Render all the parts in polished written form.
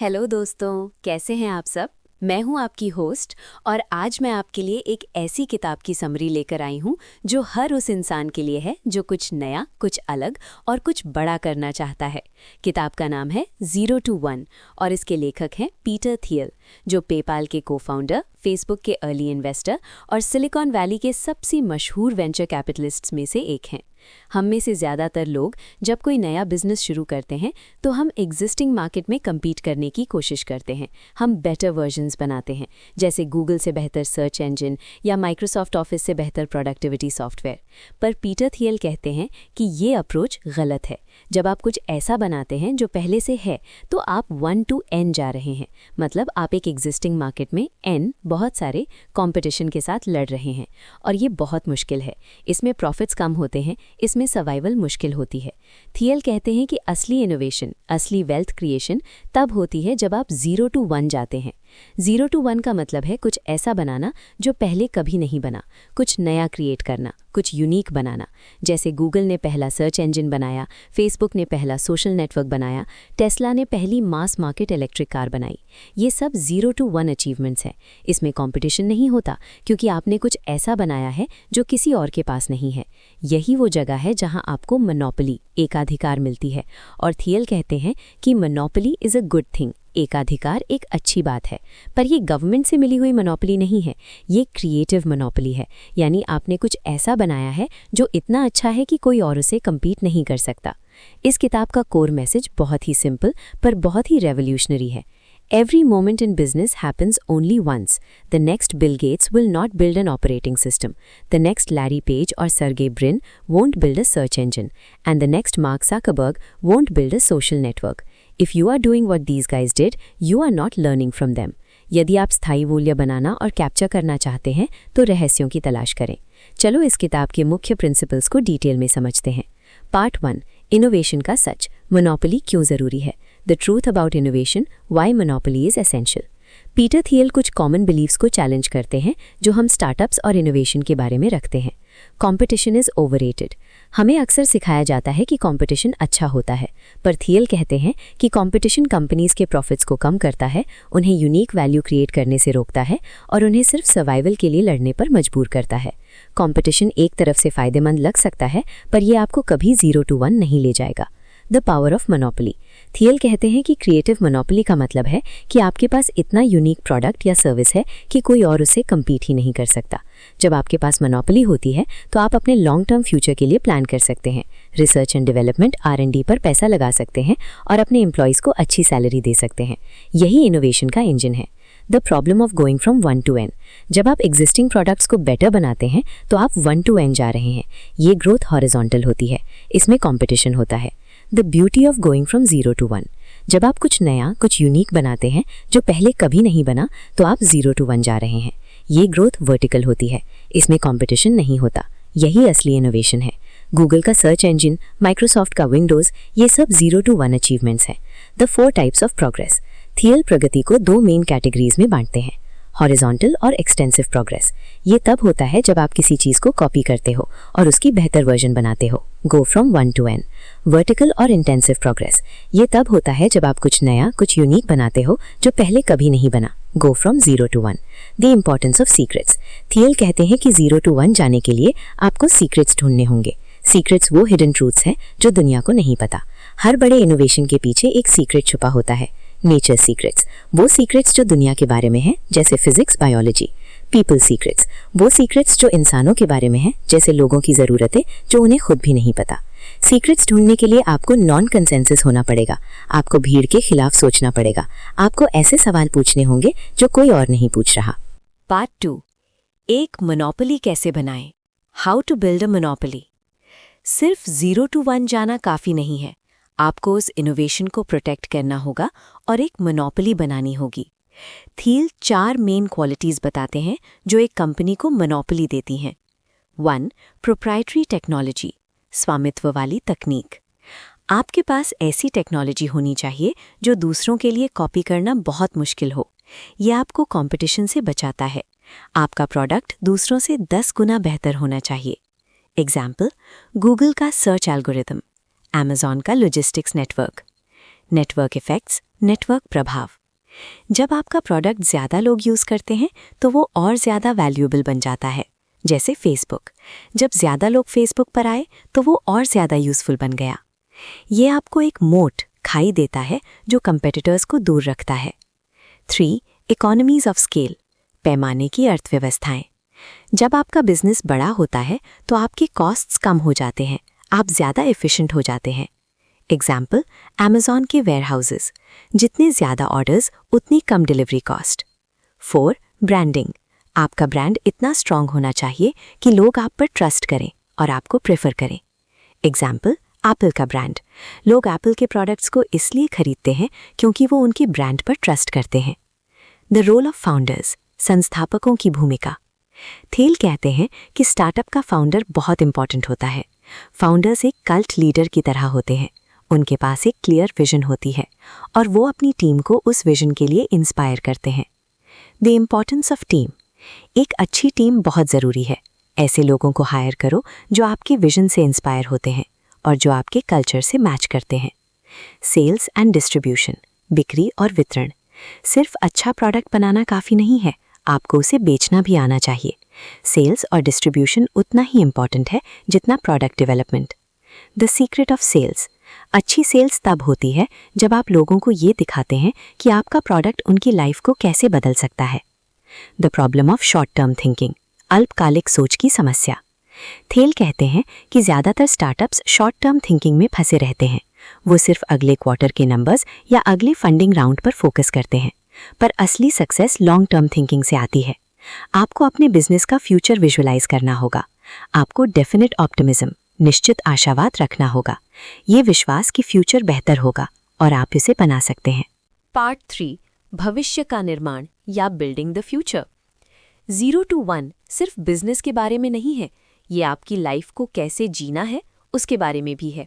Hello दोस्तों, कैसे हैं आप सब। मैं हूं आपकी होस्ट और आज मैं आपके लिए एक ऐसी किताब की समरी लेकर आई हूं जो हर उस इंसान के लिए है जो कुछ नया, कुछ अलग और कुछ बड़ा करना चाहता है। किताब का नाम है 0 to 1 और इसके लेखक हैं पीटर थियल, जो पेपाल के को-फाउंडर, फेसबुक के अर्ली इन्वेस्टर और सिलिकॉन वैली के सबसे मशहूर वेंचर कैपिटलिस्ट्स में से एक हैं। हम में से ज़्यादातर लोग जब कोई नया बिजनेस शुरू करते हैं तो हम एग्जिस्टिंग मार्केट में कम्पीट करने की कोशिश करते हैं। हम बेटर वर्जन्स बनाते हैं, जैसे गूगल से बेहतर सर्च इंजन या माइक्रोसॉफ्ट ऑफिस से बेहतर प्रोडक्टिविटी सॉफ्टवेयर। पर पीटर थियल कहते हैं कि ये अप्रोच गलत है। जब आप कुछ ऐसा बनाते हैं जो पहले से है तो आप 1 to n जा रहे हैं। मतलब आप एक एग्जिस्टिंग मार्केट में n बहुत सारे कंपटीशन के साथ लड़ रहे हैं और ये बहुत मुश्किल है। इसमें प्रॉफिट्स कम होते हैं, इसमें सर्वाइवल मुश्किल होती है। थियल कहते हैं कि असली इनोवेशन, असली वेल्थ क्रिएशन तब होती है जब आप 0 to 1 जाते हैं। 0 to 1 का मतलब है कुछ ऐसा बनाना जो पहले कभी नहीं बना, कुछ नया क्रिएट करना, कुछ यूनिक बनाना। जैसे गूगल ने पहला सर्च इंजन बनाया, फेसबुक ने पहला सोशल नेटवर्क बनाया, टेस्ला ने पहली मास मार्केट इलेक्ट्रिक कार बनाई। ये सब 0 to 1 अचीवमेंट्स हैं। इसमें कंपटीशन नहीं होता क्योंकि आपने कुछ ऐसा बनाया है जो किसी और के पास नहीं है। यही वो जगह है जहां आपको मोनोपोली, एकाधिकार मिलती है। और थियल कहते हैं कि monopoly is a good thing, एकाधिकार एक अच्छी बात है। पर ये गवर्नमेंट से मिली हुई मोनोपोली नहीं है, ये क्रिएटिव मोनोपोली है। यानी आपने कुछ ऐसा बनाया है जो इतना अच्छा है कि कोई और उसे कम्पीट नहीं कर सकता। इस किताब का कोर मैसेज बहुत ही सिंपल पर बहुत ही रेवोल्यूशनरी है। Every moment in business happens only once. The next Bill Gates will not build an operating system. The next Larry Page or Sergey Brin won't build a search engine. And the next Mark Zuckerberg won't build a social network. If you are doing what these guys did, you are not learning from them. यदि आप स्थायी मूल्य बनाना और capture करना चाहते हैं तो रहस्यों की तलाश करें। चलो इस किताब के मुख्य प्रिंसिपल्स को डिटेल में समझते हैं। पार्ट 1, इनोवेशन का सच, मोनोपोली क्यों ज़रूरी है। The truth about innovation, why monopoly is essential. Peter थियल कुछ कॉमन बिलीव्स को चैलेंज करते हैं जो हम स्टार्टअप्स और इनोवेशन के बारे में रखते हैं। Competition is overrated. हमें अक्सर सिखाया जाता है कि कंपटीशन अच्छा होता है, पर थियल कहते हैं कि कंपटीशन कंपनीज के प्रॉफिट्स को कम करता है, उन्हें यूनिक वैल्यू क्रिएट करने से रोकता है और उन्हें सिर्फ सर्वाइवल के लिए लड़ने पर मजबूर करता है। कंपटीशन एक तरफ से फायदेमंद लग सकता है, पर यह आपको कभी 0 to 1 नहीं ले जाएगा। The power of monopoly. थियल कहते हैं कि क्रिएटिव मोनोपोली का मतलब है कि आपके पास इतना यूनिक प्रोडक्ट या सर्विस है कि कोई और उसे कम्पीट ही नहीं कर सकता। जब आपके पास मोनोपोली होती है तो आप अपने लॉन्ग टर्म फ्यूचर के लिए प्लान कर सकते हैं, रिसर्च एंड डेवलपमेंट R&D पर पैसा लगा सकते हैं और अपने एम्प्लॉयज़ को अच्छी सैलरी दे सकते हैं। यही इनोवेशन का इंजन है। The problem of going from 1 to n। जब आप एग्जिस्टिंग प्रोडक्ट्स को बेटर बनाते हैं तो आप 1 to n जा रहे हैं। ये ग्रोथ हॉरिजॉन्टल होती है, इसमें कॉम्पिटिशन होता है। The beauty of going from 0 to 1। जब आप कुछ नया, कुछ यूनिक बनाते हैं जो पहले कभी नहीं बना तो आप 0 to 1 जा रहे हैं। ये ग्रोथ वर्टिकल होती है, इसमें कंपटीशन नहीं होता। यही असली इनोवेशन है। गूगल का सर्च इंजन, माइक्रोसॉफ्ट का विंडोज़, ये सब 0 to 1 अचीवमेंट्स हैं। The 4 types of progress. थियल प्रगति को 2 मेन कैटेगरीज में बांटते हैं, हॉरिजॉन्टल और एक्सटेंसिव प्रोग्रेस। ये तब होता है जब आप किसी चीज़ को कॉपी करते हो और उसकी बेहतर वर्जन बनाते हो, go from 1 to n। Vertical और इंटेंसिव प्रोग्रेस। ये तब होता है जब आप कुछ नया, कुछ यूनिक बनाते हो जो पहले कभी नहीं बना, go from 0 to 1। The importance of secrets. थियल कहते हैं कि 0 to 1 जाने के लिए आपको सीक्रेट्स ढूंढने होंगे। सीक्रेट्स वो हिडन ट्रूथ्स हैं जो दुनिया को नहीं पता। हर बड़े इनोवेशन के पीछे एक सीक्रेट छुपा होता है। नेचर सीक्रेट्स, वो सीक्रेट्स जो दुनिया के बारे में हैं, जैसे फिजिक्स, बायोलॉजी। पीपल सीक्रेट्स, वो सीक्रेट्स जो इंसानों के बारे में हैं, जैसे लोगों की ज़रूरतें जो उन्हें खुद भी नहीं पता। सीक्रेट्स ढूंढने के लिए आपको नॉन कंसेंसस होना पड़ेगा, आपको भीड़ के खिलाफ सोचना पड़ेगा, आपको ऐसे सवाल पूछने होंगे जो कोई और नहीं पूछ रहा। पार्ट 2, एक मोनोपोली कैसे बनाएं, how to build a monopoly. सिर्फ 0 to 1 जाना काफ़ी नहीं है, आपको उस इनोवेशन को प्रोटेक्ट करना होगा और एक मोनोपोली बनानी होगी। थियल 4 मेन क्वालिटीज़ बताते हैं जो एक कंपनी को मोनोपोली देती हैं। 1, प्रोप्राइटरी टेक्नोलॉजी, स्वामित्व वाली तकनीक। आपके पास ऐसी टेक्नोलॉजी होनी चाहिए जो दूसरों के लिए कॉपी करना बहुत मुश्किल हो। यह आपको कंपटीशन से बचाता है। आपका प्रोडक्ट दूसरों से 10 गुना बेहतर होना चाहिए। एग्जाम्पल, गूगल का सर्च एल्गोरिथम, Amazon का logistics network. Network effects, network प्रभाव। जब आपका प्रोडक्ट ज़्यादा लोग यूज़ करते हैं तो वो और ज़्यादा वैल्यूएबल बन जाता है। जैसे फेसबुक, जब ज़्यादा लोग फेसबुक पर आए तो वो और ज़्यादा यूज़फुल बन गया। ये आपको एक मोट खाई देता है जो कंपेटिटर्स को दूर रखता है। 3. इकोनॉमीज ऑफ स्केल, पैमाने की अर्थव्यवस्थाएं। जब आपका बिजनेस बड़ा होता है तो आपके कॉस्ट्स कम हो जाते हैं, आप ज़्यादा एफिशिएंट हो जाते हैं। एग्जाम्पल, अमेज़ॉन के वेयरहाउसेस, जितने ज़्यादा ऑर्डर्स उतनी कम डिलीवरी कॉस्ट। 4. ब्रांडिंग, आपका ब्रांड इतना स्ट्रांग होना चाहिए कि लोग आप पर ट्रस्ट करें और आपको प्रेफर करें। एग्जाम्पल, एप्पल का ब्रांड, लोग एप्पल के प्रोडक्ट्स को इसलिए खरीदते हैं क्योंकि वो उनके ब्रांड पर ट्रस्ट करते हैं। द रोल ऑफ फाउंडर्स, संस्थापकों की भूमिका। थेल कहते हैं कि स्टार्टअप का फाउंडर बहुत इंपॉर्टेंट होता है। फाउंडर्स एक कल्ट लीडर की तरह होते हैं। उनके पास एक क्लियर विजन होती है और वो अपनी टीम को उस विजन के लिए इंस्पायर करते हैं। द इम्पॉर्टेंस ऑफ टीम, एक अच्छी टीम बहुत ज़रूरी है। ऐसे लोगों को हायर करो जो आपके विजन से इंस्पायर होते हैं और जो आपके कल्चर से मैच करते हैं। सेल्स एंड डिस्ट्रीब्यूशन, बिक्री और वितरण। सिर्फ अच्छा प्रोडक्ट बनाना काफ़ी नहीं है, आपको उसे बेचना भी आना चाहिए। सेल्स और डिस्ट्रीब्यूशन उतना ही इम्पॉर्टेंट है जितना product development. The secret of sales, अच्छी सेल्स तब होती है जब आप लोगों को ये दिखाते हैं कि आपका प्रोडक्ट उनकी लाइफ को कैसे बदल सकता है। The problem of short term thinking, अल्पकालिक सोच की समस्या। थेल कहते हैं कि ज़्यादातर स्टार्टअप्स शॉर्ट टर्म थिंकिंग में फंसे रहते हैं। वो सिर्फ अगले क्वार्टर के नंबर्स या अगले फंडिंग राउंड पर फोकस करते हैं, पर असली सक्सेस लॉन्ग टर्म थिंकिंग से आती है। आपको अपने बिजनेस का फ्यूचर विजुअलाइज करना होगा। आपको डेफिनेट ऑप्टिमिज्म, निश्चित आशावाद रखना होगा। ये विश्वास कि फ्यूचर बेहतर होगा और आप इसे बना सकते हैं। पार्ट 3, भविष्य का निर्माण या बिल्डिंग द फ्यूचर। 0 to 1 सिर्फ बिजनेस के बारे में नहीं है, ये आपकी लाइफ को कैसे जीना है उसके बारे में भी है।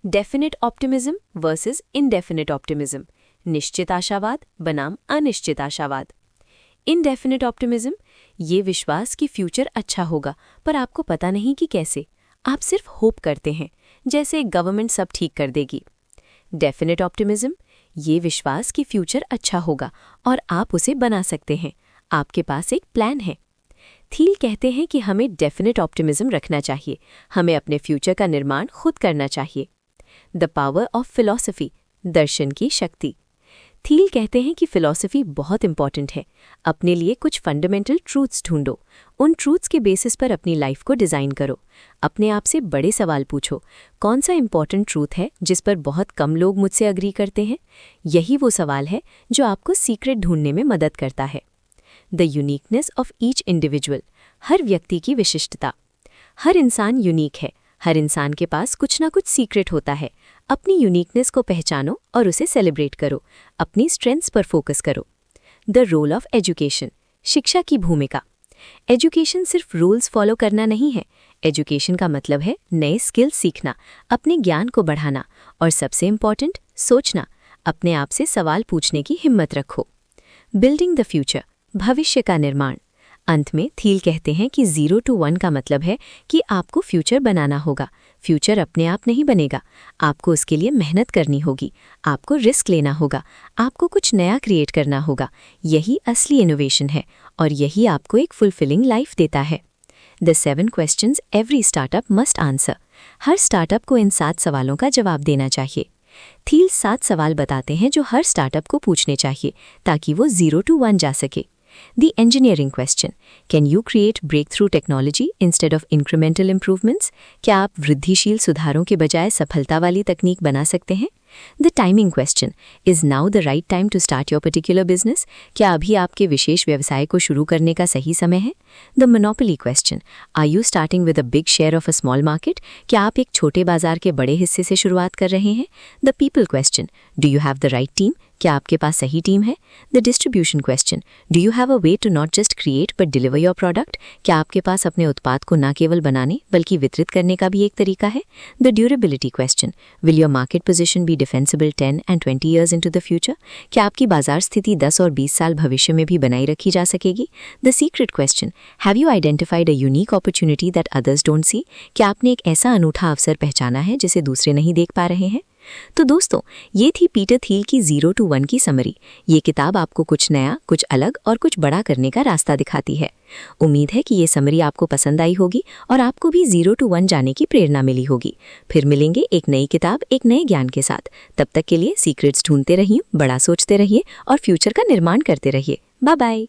Definite optimism versus indefinite optimism, निश्चित आशावाद बनाम अनिश्चित आशावाद। इनडेफिनेट ऑप्टिमिज्म, ये विश्वास कि फ्यूचर अच्छा होगा पर आपको पता नहीं कि कैसे, आप सिर्फ होप करते हैं जैसे गवर्नमेंट सब ठीक कर देगी। डेफिनेट ऑप्टिमिज्म, ये विश्वास कि फ्यूचर अच्छा होगा और आप उसे बना सकते हैं, आपके पास एक प्लान है। थील कहते हैं कि हमें डेफिनेट ऑप्टिमिज्म रखना चाहिए, हमें अपने फ्यूचर का निर्माण खुद करना चाहिए। द पावर ऑफ फिलॉसफी, दर्शन की शक्ति। थील कहते हैं कि फिलॉसफी बहुत इंपॉर्टेंट है। अपने लिए कुछ फंडामेंटल ट्रूथ्स ढूंढो, उन ट्रूथ्स के बेसिस पर अपनी लाइफ को डिज़ाइन करो। अपने आप से बड़े सवाल पूछो, कौन सा इंपॉर्टेंट ट्रूथ है जिस पर बहुत कम लोग मुझसे अग्री करते हैं? यही वो सवाल है जो आपको सीक्रेट ढूंढने में मदद करता है। The uniqueness of each individual, हर व्यक्ति की विशिष्टता। हर इंसान यूनिक है, हर इंसान के पास कुछ ना कुछ सीक्रेट होता है। अपनी यूनिकनेस को पहचानो और उसे सेलिब्रेट करो, अपनी स्ट्रेंथ्स पर फोकस करो। द रोल ऑफ एजुकेशन, शिक्षा की भूमिका। एजुकेशन सिर्फ रूल्स फॉलो करना नहीं है। एजुकेशन का मतलब है नए स्किल्स सीखना, अपने ज्ञान को बढ़ाना और सबसे इम्पॉर्टेंट सोचना, अपने आप से सवाल पूछने की हिम्मत रखो। बिल्डिंग द फ्यूचर, भविष्य का निर्माण। अंत में थील कहते हैं कि 0 to 1 का मतलब है कि आपको फ्यूचर बनाना होगा। फ्यूचर अपने आप नहीं बनेगा, आपको उसके लिए मेहनत करनी होगी, आपको रिस्क लेना होगा, आपको कुछ नया क्रिएट करना होगा। यही असली इनोवेशन है और यही आपको एक फुलफिलिंग लाइफ देता है। The 7 questions every startup must answer, her startup को इन 7 सवालों का जवाब देना चाहिए। थील 7 सवाल बताते हैं जो हर स्टार्टअप को पूछने चाहिए ताकि वो 0 to 1 जा सके। The engineering question, can you create breakthrough technology instead of incremental improvements? क्या आप वृद्धिशील सुधारों के बजाय सफलता वाली तकनीक बना सकते हैं? The timing question, is now the right time to start your particular business? क्या अभी आपके विशेष व्यवसाय को शुरू करने का सही समय है? The monopoly question, are you starting with a big share of a small market? क्या आप एक छोटे बाजार के बड़े हिस्से से शुरुआत कर रहे हैं? The people question, do you have the right team? क्या आपके पास सही टीम है? The distribution question, do you have a way to not just create but deliver your product? क्या आपके पास अपने उत्पाद को न केवल बनाने बल्कि वितरित करने का भी एक तरीका है? The durability question, will your market position be defensible 10 and 20 years into the future? क्या आपकी बाजार स्थिति 10 और 20 साल भविष्य में भी बनाई रखी जा सकेगी? The secret question, have you identified a unique opportunity that others don't see? क्या आपने एक ऐसा अनूठा अवसर पहचाना है जिसे दूसरे नहीं देख पा रहे हैं? तो दोस्तों, ये थी पीटर थियल की 0 to 1 की समरी। ये किताब आपको कुछ नया, कुछ अलग और कुछ बड़ा करने का रास्ता दिखाती है। उम्मीद है कि ये समरी आपको पसंद आई होगी और आपको भी 0 to 1 जाने की प्रेरणा मिली होगी। फिर मिलेंगे एक नई किताब, एक नए ज्ञान के साथ। तब तक के लिए सीक्रेट्स ढूंढते रहिए, बड़ा सोचते रहिए और फ्यूचर का निर्माण करते रहिए। Bye bye.